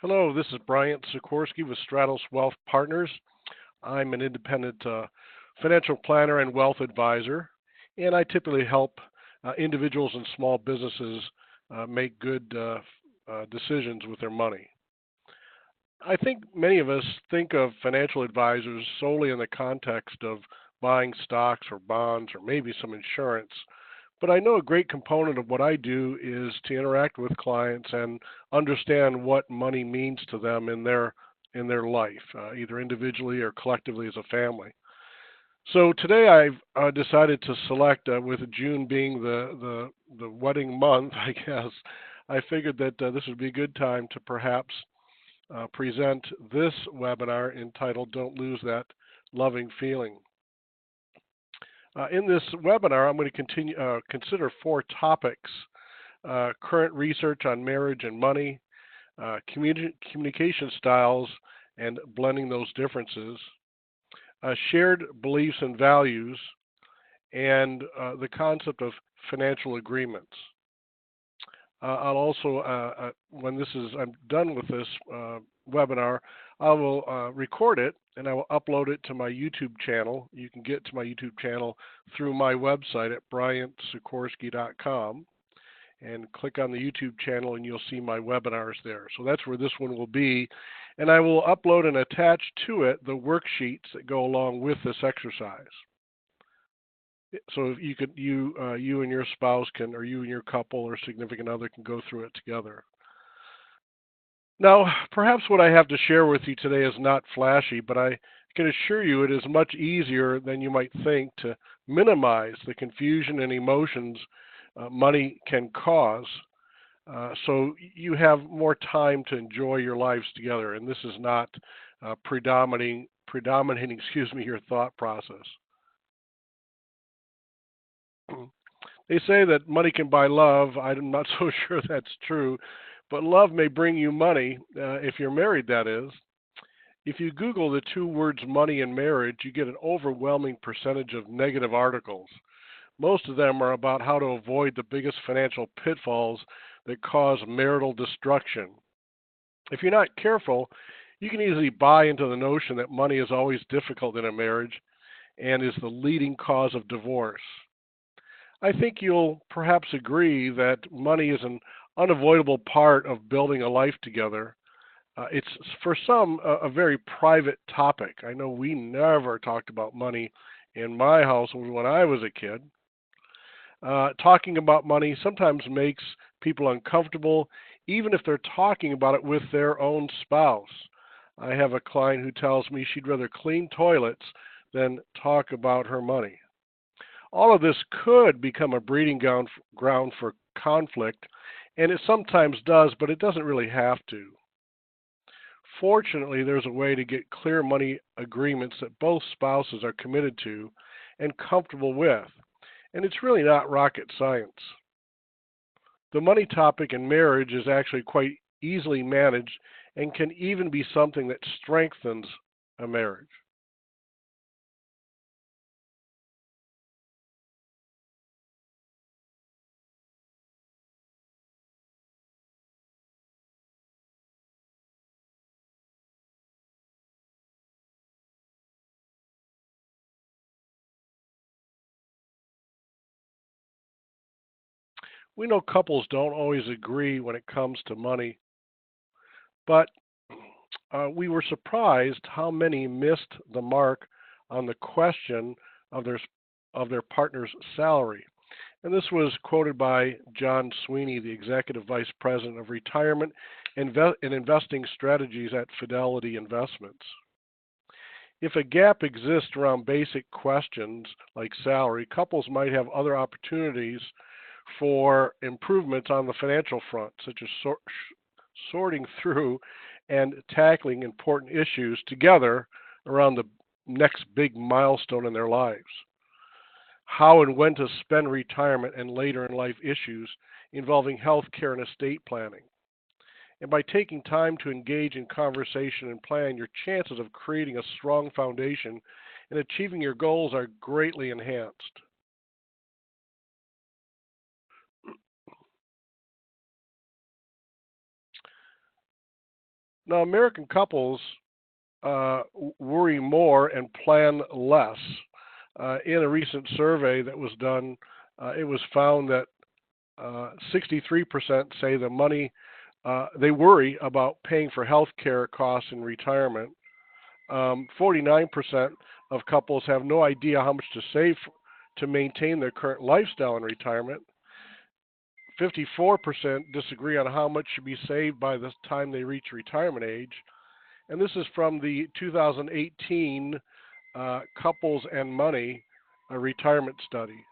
Hello, this is Bryant Sikorsky with Stratos Wealth Partners. I'm an independent financial planner and wealth advisor, and I typically help individuals and small businesses make good decisions with their money. I think many of us think of financial advisors solely in the context of buying stocks or bonds or maybe some insurance. But I know a great component of what I do is to interact with clients and understand what money means to them in their life, either individually or collectively as a family. So today I've decided to select, with June being the wedding month, I guess. I figured that this would be a good time to perhaps present this webinar entitled "Don't Lose That Loving Feeling." In this webinar, I'm going to consider four topics: current research on marriage and money, communication styles and blending those differences, shared beliefs and values, and the concept of financial agreements. I'll also, when I'm done with this webinar, I will record it and I will upload it to my YouTube channel. You can get to my YouTube channel through my website at bryantsikorsky.com and click on the YouTube channel and you'll see my webinars there. So that's where this one will be. And I will upload and attach to it the worksheets that go along with this exercise. So you and your spouse can, or you and your couple or significant other can go through it together. Now, perhaps what I have to share with you today is not flashy, but I can assure you it is much easier than you might think to minimize the confusion and emotions money can cause. So you have more time to enjoy your lives together, and this is not predominating, your thought process. They say that money can buy love. I'm not so sure that's true, but love may bring you money if you're married, that is. If you Google the two words money and marriage, you get an overwhelming percentage of negative articles. Most of them are about how to avoid the biggest financial pitfalls that cause marital destruction. If you're not careful, you can easily buy into the notion that money is always difficult in a marriage and is the leading cause of divorce. I think you'll perhaps agree that money is an unavoidable part of building a life together. It's for some a very private topic. I know we never talked about money in my household when I was a kid. Talking about money sometimes makes people uncomfortable, even if they're talking about it with their own spouse. I have a client who tells me she'd rather clean toilets than talk about her money. All of this could become a breeding ground for conflict, and it sometimes does, but it doesn't really have to. Fortunately, there's a way to get clear money agreements that both spouses are committed to and comfortable with, and it's really not rocket science. The money topic in marriage is actually quite easily managed and can even be something that strengthens a marriage. We know couples don't always agree when it comes to money, but we were surprised how many missed the mark on the question of their partner's salary. And this was quoted by John Sweeney, the Executive Vice President of Retirement and Investing Strategies at Fidelity Investments. If a gap exists around basic questions like salary, couples might have other opportunities for improvements on the financial front, such as sorting through and tackling important issues together around the next big milestone in their lives. How and when to spend retirement and later in life issues involving health care and estate planning. And by taking time to engage in conversation and plan, your chances of creating a strong foundation and achieving your goals are greatly enhanced. Now, American couples worry more and plan less. In a recent survey that was done, it was found that 63% say the money they worry about paying for health care costs in retirement. 49% of couples have no idea how much to save to maintain their current lifestyle in retirement. 54% disagree on how much should be saved by the time they reach retirement age. And this is from the 2018 Couples and Money retirement study.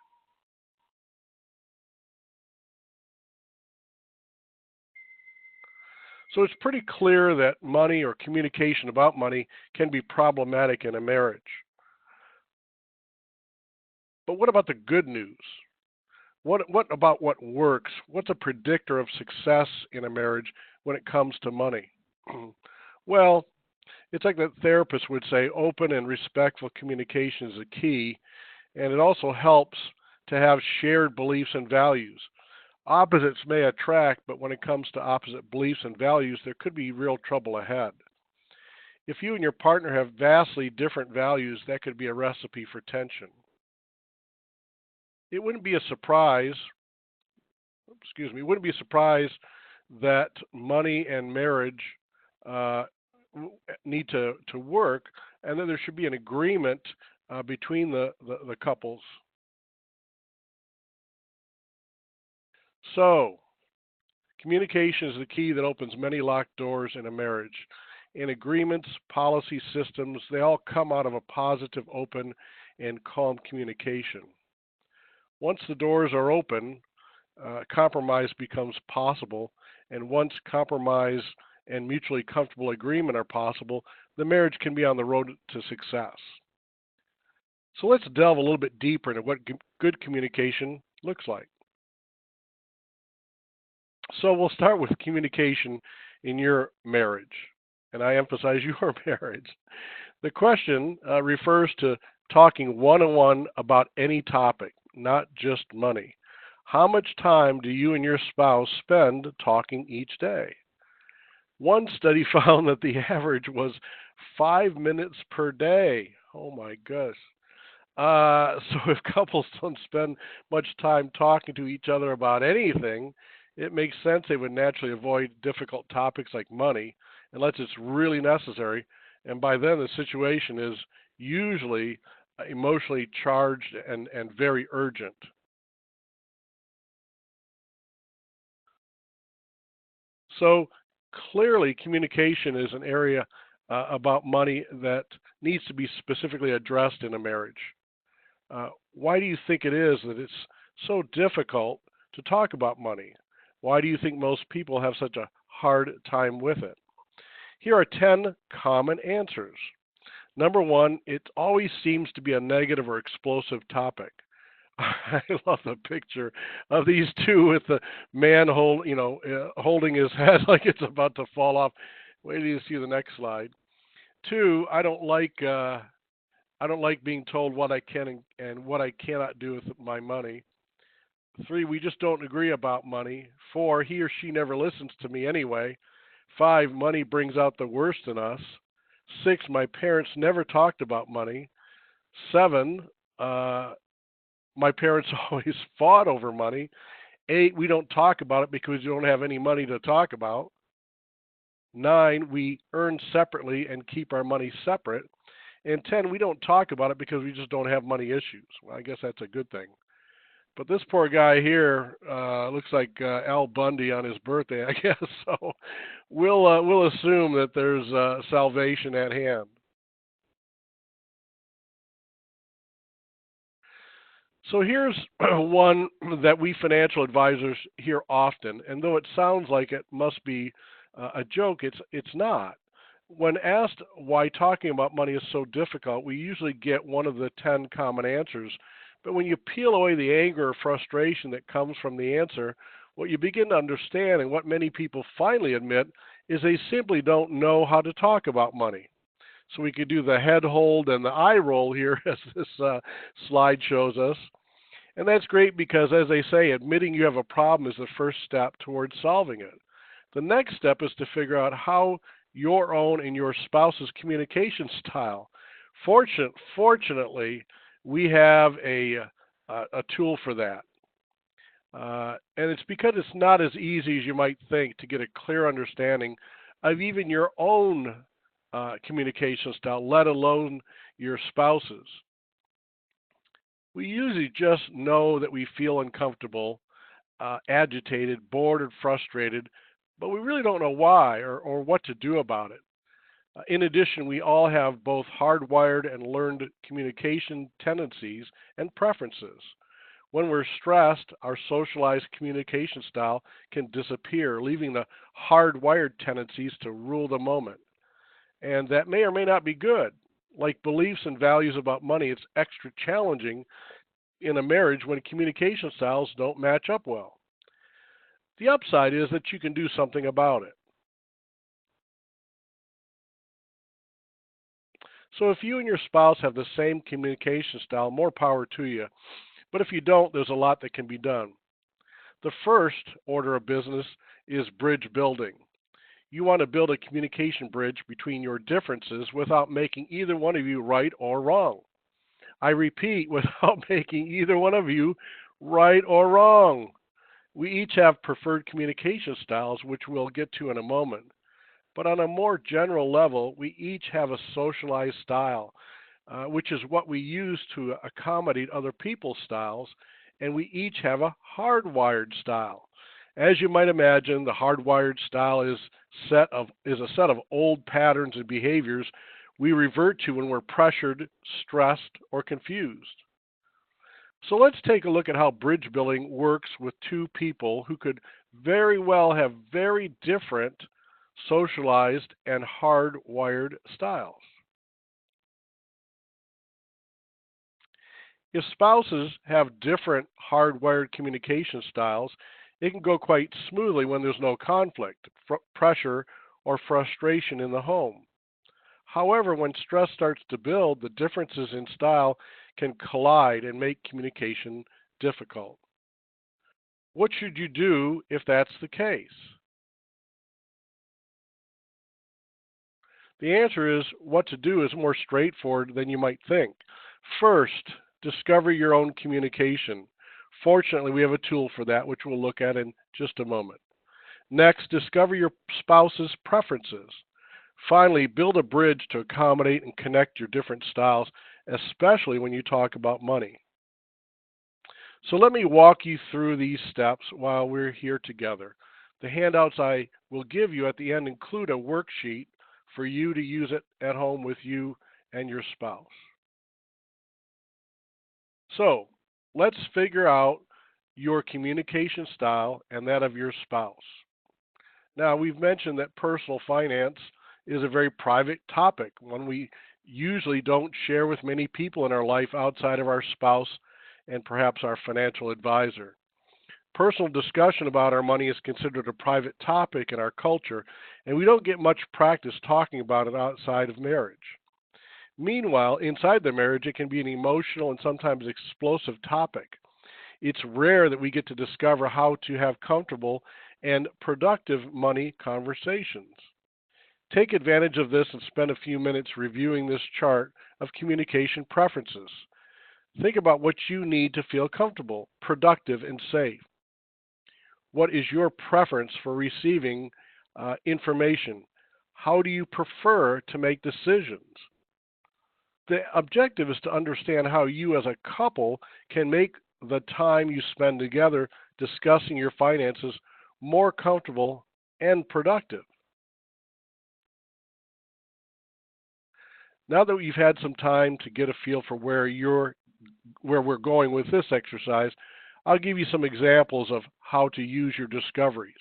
So it's pretty clear that money or communication about money can be problematic in a marriage. But what about the good news? What about what works? What's a predictor of success in a marriage when it comes to money? Well, it's like that therapist would say, open and respectful communication is a key, and it also helps to have shared beliefs and values. Opposites may attract, but when it comes to opposite beliefs and values, there could be real trouble ahead. If you and your partner have vastly different values, that could be a recipe for tension. It wouldn't be a surprise, it wouldn't be a surprise that money and marriage uh, need to work, and then there should be an agreement between the couples. So, communication is the key that opens many locked doors in a marriage. And agreements, policy systems, they all come out of a positive, open, and calm communication. Once the doors are open, compromise becomes possible. And once compromise and mutually comfortable agreement are possible, the marriage can be on the road to success. So let's delve a little bit deeper into what good communication looks like. So we'll start with communication in your marriage, and I emphasize your marriage. The question refers to talking one-on-one about any topic, not just money. How much time do you and your spouse spend talking each day? One study found that the average was 5 minutes per day. Oh my gosh. So if couples don't spend much time talking to each other about anything, it makes sense they would naturally avoid difficult topics like money unless it's really necessary. And by then, the situation is usually emotionally charged and very urgent. So clearly, communication is an area about money that needs to be specifically addressed in a marriage. Why do you think it is that it's so difficult to talk about money? Why do you think most people have such a hard time with it? Here are 10 common answers. Number one, it always seems to be a negative or explosive topic. I love the picture of these two with the man holding his head like it's about to fall off. Wait till you see the next slide. Two, I don't like being told what I can and what I cannot do with my money. Three, we just don't agree about money. Four, he or she never listens to me anyway. Five, money brings out the worst in us. Six, my parents never talked about money. Seven, my parents always fought over money. Eight, we don't talk about it because we don't have any money to talk about. Nine, we earn separately and keep our money separate. And 10, we don't talk about it because we just don't have money issues. Well, I guess that's a good thing. But this poor guy here looks like Al Bundy on his birthday, I guess. So we'll assume that there's salvation at hand. So here's one that we financial advisors hear often, and though it sounds like it must be a joke, it's not. When asked why talking about money is so difficult, we usually get one of the 10 common answers. But when you peel away the anger or frustration that comes from the answer, what you begin to understand and what many people finally admit is they simply don't know how to talk about money. So we could do the head hold and the eye roll here as this slide shows us. And that's great because, as they say, admitting you have a problem is the first step towards solving it. The next step is to figure out how your own and your spouse's communication style. Fortunately, we have a tool for that. And it's because it's not as easy as you might think to get a clear understanding of even your own communication style, let alone your spouse's. We usually just know that we feel uncomfortable, agitated, bored, and frustrated, but we really don't know why or what to do about it. In addition, we all have both hardwired and learned communication tendencies and preferences. When we're stressed, our socialized communication style can disappear, leaving the hardwired tendencies to rule the moment. And that may or may not be good. Like beliefs and values about money, it's extra challenging in a marriage when communication styles don't match up well. The upside is that you can do something about it. So if you and your spouse have the same communication style, more power to you. But if you don't, there's a lot that can be done. The first order of business is bridge building. You want to build a communication bridge between your differences without making either one of you right or wrong. I repeat, without making either one of you right or wrong. We each have preferred communication styles, which we'll get to in a moment. But on a more general level, we each have a socialized style, which is what we use to accommodate other people's styles, and we each have a hardwired style. As you might imagine, the hardwired style is a set of old patterns and behaviors we revert to when we're pressured, stressed, or confused. So let's take a look at how bridge building works with two people who could very well have very different socialized and hardwired styles. If spouses have different hardwired communication styles, it can go quite smoothly when there's no conflict, pressure, or frustration in the home. However, when stress starts to build, the differences in style can collide and make communication difficult. What should you do if that's the case? The answer is what to do is more straightforward than you might think. First, discover your own communication. Fortunately, we have a tool for that, which we'll look at in just a moment. Next, discover your spouse's preferences. Finally, build a bridge to accommodate and connect your different styles, especially when you talk about money. So let me walk you through these steps while we're here together. The handouts I will give you at the end include a worksheet for you to use it at home with you and your spouse. So let's figure out your communication style and that of your spouse. Now, we've mentioned that personal finance is a very private topic, one we usually don't share with many people in our life outside of our spouse and perhaps our financial advisor. Personal discussion about our money is considered a private topic in our culture, and we don't get much practice talking about it outside of marriage. Meanwhile, inside the marriage, it can be an emotional and sometimes explosive topic. It's rare that we get to discover how to have comfortable and productive money conversations. Take advantage of this and spend a few minutes reviewing this chart of communication preferences. Think about what you need to feel comfortable, productive, and safe. What is your preference for receiving information? How do you prefer to make decisions? The objective is to understand how you as a couple can make the time you spend together discussing your finances more comfortable and productive. Now that you've had some time to get a feel for where we're going with this exercise, I'll give you some examples of how to use your discoveries.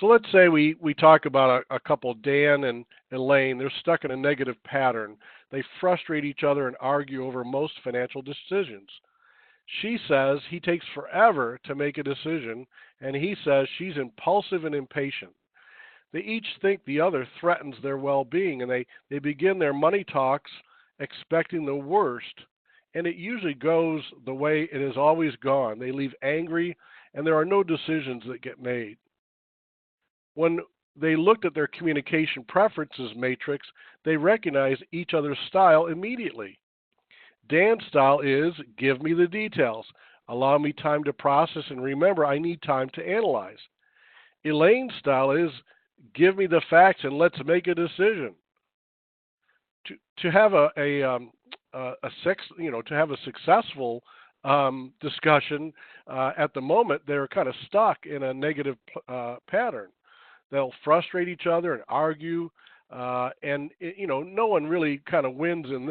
So let's say we talk about a couple, Dan and Elaine. They're stuck in a negative pattern. They frustrate each other and argue over most financial decisions. She says he takes forever to make a decision, and he says she's impulsive and impatient. They each think the other threatens their well-being, and they begin their money talks expecting the worst, and it usually goes the way it has always gone. They leave angry, and there are no decisions that get made. When they looked at their communication preferences matrix, they recognized each other's style immediately. Dan's style is give me the details, allow me time to process and remember I need time to analyze. Elaine's style is give me the facts and let's make a decision. To have to have a successful discussion at the moment, they're kind of stuck in a negative pattern. They'll frustrate each other and argue, no one really kind of wins in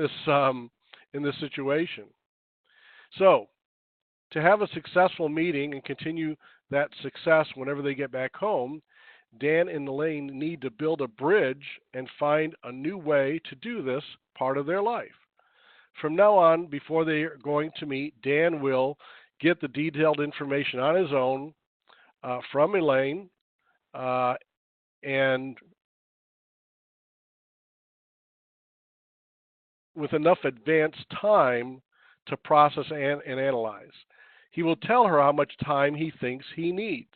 this situation. So, to have a successful meeting and continue that success whenever they get back home, Dan and Elaine need to build a bridge and find a new way to do this part of their life. From now on, before they are going to meet, Dan will get the detailed information on his own from Elaine and with enough advanced time to process and analyze. He will tell her how much time he thinks he needs.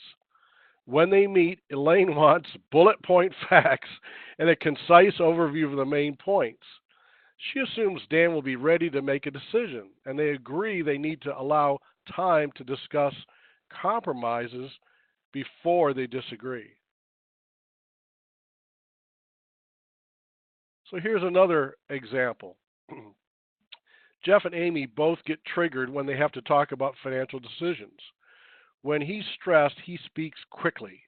When they meet, Elaine wants bullet point facts and a concise overview of the main points. She assumes Dan will be ready to make a decision, and they agree they need to allow time to discuss compromises before they disagree. So here's another example. Jeff and Amy both get triggered when they have to talk about financial decisions. When he's stressed, he speaks quickly.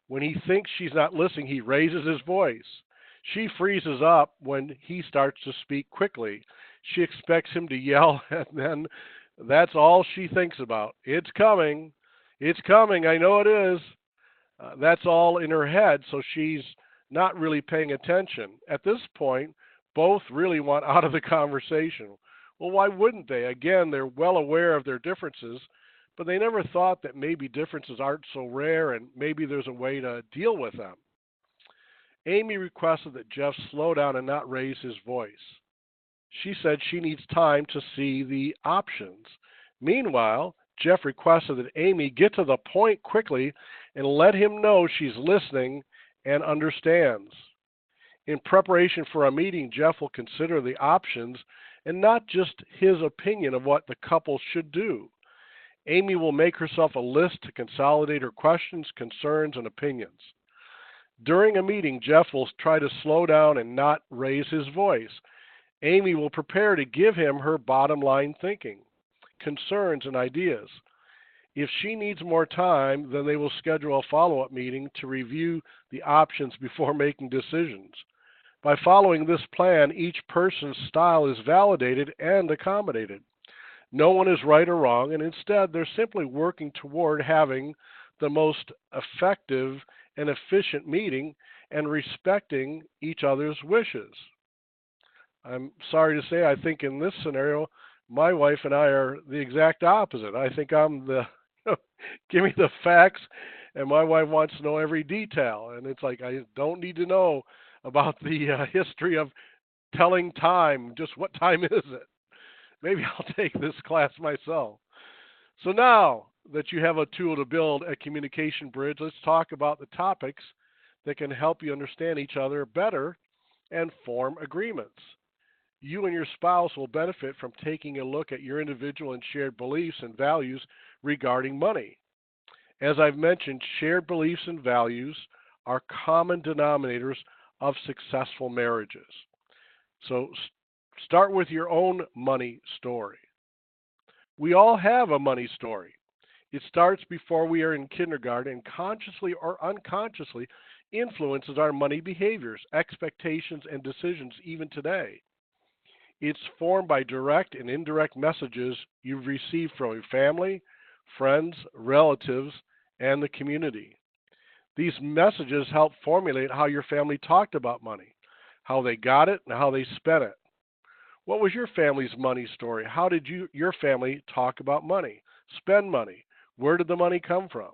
When he thinks she's not listening, he raises his voice. She freezes up when he starts to speak quickly. She expects him to yell, and then that's all she thinks about. It's coming. It's coming. I know it is. That's all in her head, so she's not really paying attention. At this point, both really want out of the conversation. Well, why wouldn't they? Again, they're well aware of their differences, but they never thought that maybe differences aren't so rare and maybe there's a way to deal with them. Amy requested that Jeff slow down and not raise his voice. She said she needs time to see the options. Meanwhile, Jeff requested that Amy get to the point quickly and let him know she's listening and understands. In preparation for a meeting, Jeff will consider the options and not just his opinion of what the couple should do. Amy will make herself a list to consolidate her questions, concerns, and opinions. During a meeting, Jeff will try to slow down and not raise his voice. Amy will prepare to give him her bottom line thinking, concerns, and ideas. If she needs more time, then they will schedule a follow-up meeting to review the options before making decisions. By following this plan, each person's style is validated and accommodated. No one is right or wrong, and instead they're simply working toward having the most effective and efficient meeting and respecting each other's wishes. I'm sorry to say, I think in this scenario, my wife and I are the exact opposite. I think I'm the, give me the facts, and my wife wants to know every detail. And it's like, I don't need to know about the history of telling time, just what time is it? Maybe I'll take this class myself. So now that you have a tool to build a communication bridge, let's talk about the topics that can help you understand each other better and form agreements. You and your spouse will benefit from taking a look at your individual and shared beliefs and values regarding money. As I've mentioned, shared beliefs and values are common denominators of successful marriages. So start with your own money story. We all have a money story. It starts before we are in kindergarten and consciously or unconsciously influences our money behaviors, expectations, and decisions even today. It's formed by direct and indirect messages you've received from your family, friends, relatives, and the community. These messages help formulate how your family talked about money, how they got it, and how they spent it. What was your family's money story? How did your family talk about money, spend money? Where did the money come from?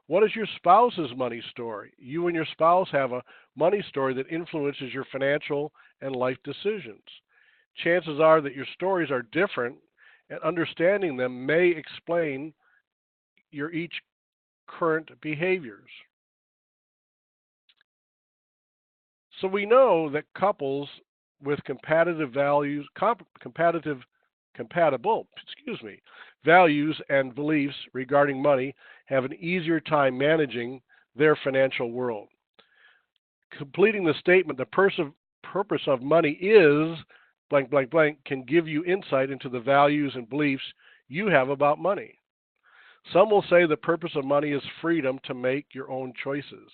What is your spouse's money story? You and your spouse have a money story that influences your financial and life decisions. Chances are that your stories are different, and understanding them may explain your each current behaviors. So we know that couples with compatible values, compatible, values and beliefs regarding money have an easier time managing their financial world. Completing the statement, the purpose of money is blank, blank, blank, can give you insight into the values and beliefs you have about money. Some will say the purpose of money is freedom to make your own choices.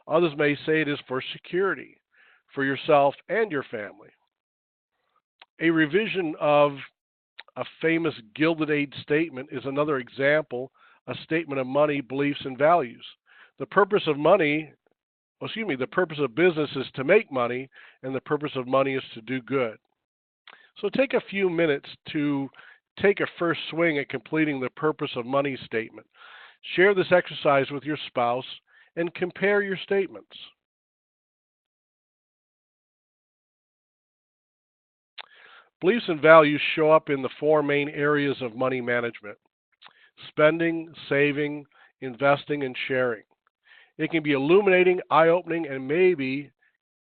Others may say it is for security, for yourself and your family. A revision of a famous Gilded Age statement is another example, a statement of money, beliefs, and values. The purpose of money, the purpose of business is to make money, and the purpose of money is to do good. So take a few minutes to take a first swing at completing the purpose of money statement. Share this exercise with your spouse and compare your statements. Beliefs and values show up in the four main areas of money management: spending, saving, investing, and sharing. It can be illuminating, eye-opening, and maybe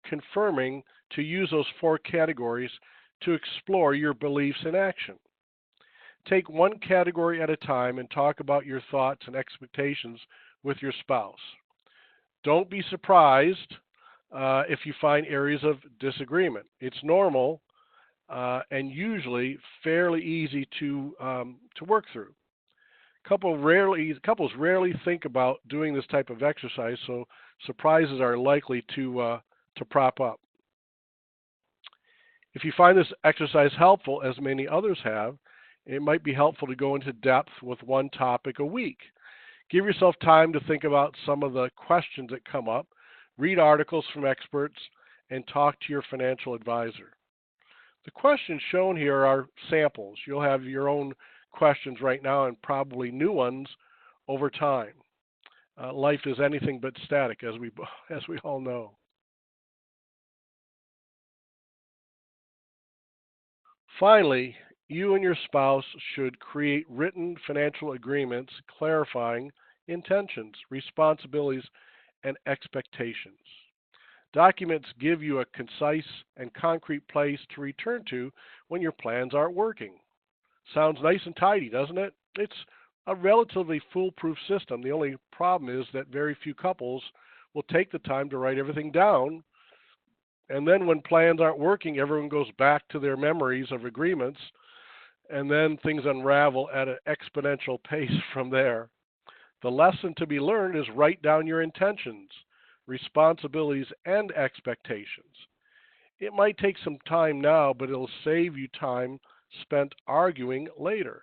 confirming to use those four categories to explore your beliefs in action. Take one category at a time and talk about your thoughts and expectations with your spouse. Don't be surprised if you find areas of disagreement. It's normal and usually fairly easy to work through. Couples rarely think about doing this type of exercise, so surprises are likely to prop up. If you find this exercise helpful, as many others have, it might be helpful to go into depth with one topic a week. Give yourself time to think about some of the questions that come up, read articles from experts, and talk to your financial advisor. The questions shown here are samples. You'll have your own questions right now and probably new ones over time. Life is anything but static, as we all know. Finally, you and your spouse should create written financial agreements clarifying intentions, responsibilities, and expectations. Documents give you a concise and concrete place to return to when your plans aren't working. Sounds nice and tidy, doesn't it? It's a relatively foolproof system. The only problem is that very few couples will take the time to write everything down. And then when plans aren't working, everyone goes back to their memories of agreements, and then things unravel at an exponential pace from there. The lesson to be learned is write down your intentions, responsibilities, and expectations. It might take some time now, but it'll save you time spent arguing later.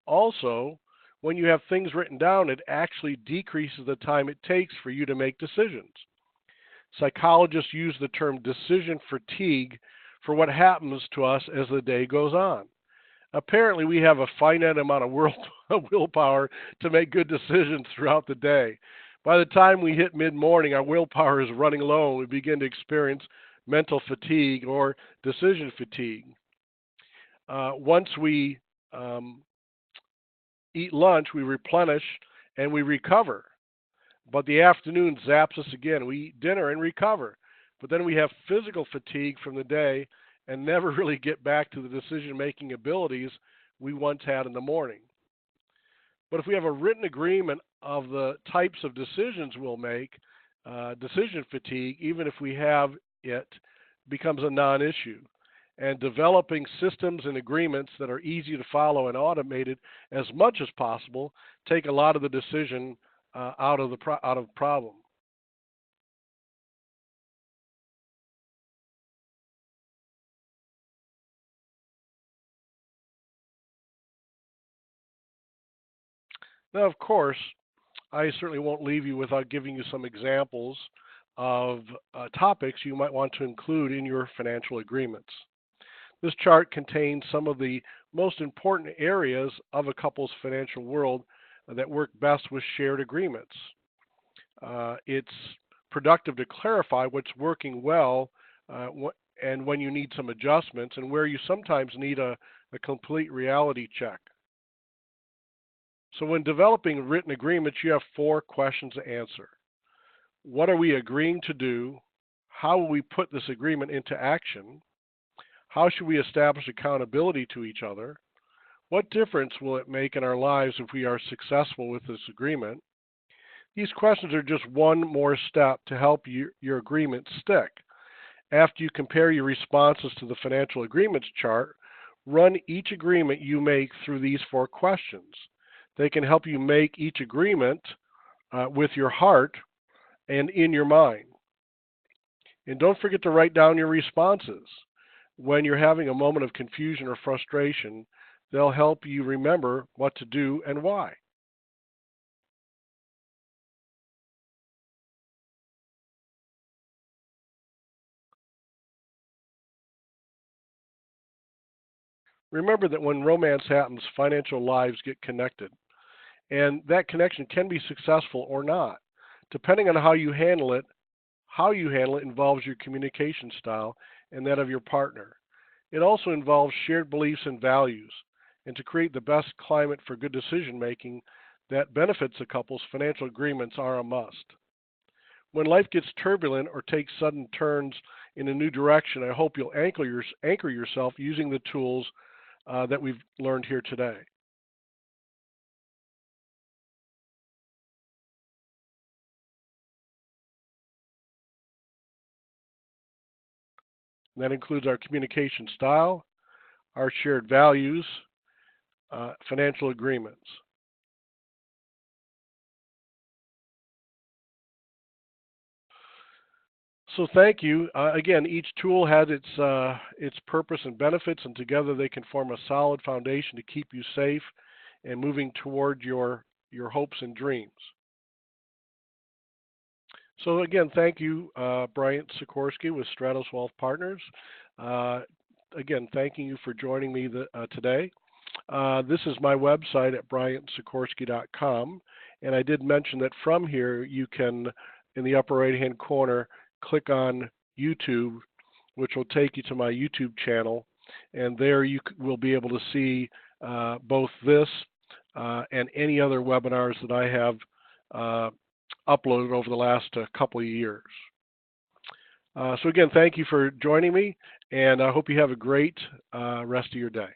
Also, when you have things written down, it actually decreases the time it takes for you to make decisions. Psychologists use the term decision fatigue for what happens to us as the day goes on. Apparently, we have a finite amount of willpower to make good decisions throughout the day. By the time we hit mid-morning, our willpower is running low, and we begin to experience mental fatigue or decision fatigue. Once we eat lunch, we replenish and we recover. But the afternoon zaps us again. We eat dinner and recover. But then we have physical fatigue from the day and never really get back to the decision-making abilities we once had in the morning. But if we have a written agreement of the types of decisions we'll make, decision fatigue, even if we have it, becomes a non-issue. And developing systems and agreements that are easy to follow and automated as much as possible take a lot of the decision out of the problem. Now, of course, I certainly won't leave you without giving you some examples of topics you might want to include in your financial agreements. This chart contains some of the most important areas of a couple's financial world that work best with shared agreements. It's productive to clarify what's working well and when you need some adjustments and where you sometimes need a complete reality check. So when developing written agreements, you have 4 questions to answer. What are we agreeing to do? How will we put this agreement into action? How should we establish accountability to each other? What difference will it make in our lives if we are successful with this agreement? These questions are just one more step to help your agreement stick. After you compare your responses to the financial agreements chart, run each agreement you make through these 4 questions. They can help you make each agreement with your heart and in your mind. And don't forget to write down your responses. When you're having a moment of confusion or frustration, they'll help you remember what to do and why. Remember that when romance happens, financial lives get connected. And that connection can be successful or not. Depending on how you handle it involves your communication style and that of your partner. It also involves shared beliefs and values. And to create the best climate for good decision making that benefits a couple's financial agreements are a must. When life gets turbulent or takes sudden turns in a new direction, I hope you'll anchor yourself using the tools that we've learned here today. And that includes our communication style, our shared values, financial agreements. So thank you. Again, each tool has its purpose and benefits, and together they can form a solid foundation to keep you safe and moving toward your hopes and dreams. So again, thank you, Bryant Sikorsky with Stratos Wealth Partners. Uh, again, thanking you for joining me today. This is my website at bryantsikorsky.com, and I did mention that from here you can, in the upper right-hand corner, click on YouTube, which will take you to my YouTube channel, and there you will be able to see both this and any other webinars that I have uploaded over the last couple of years. So again, thank you for joining me, and I hope you have a great rest of your day.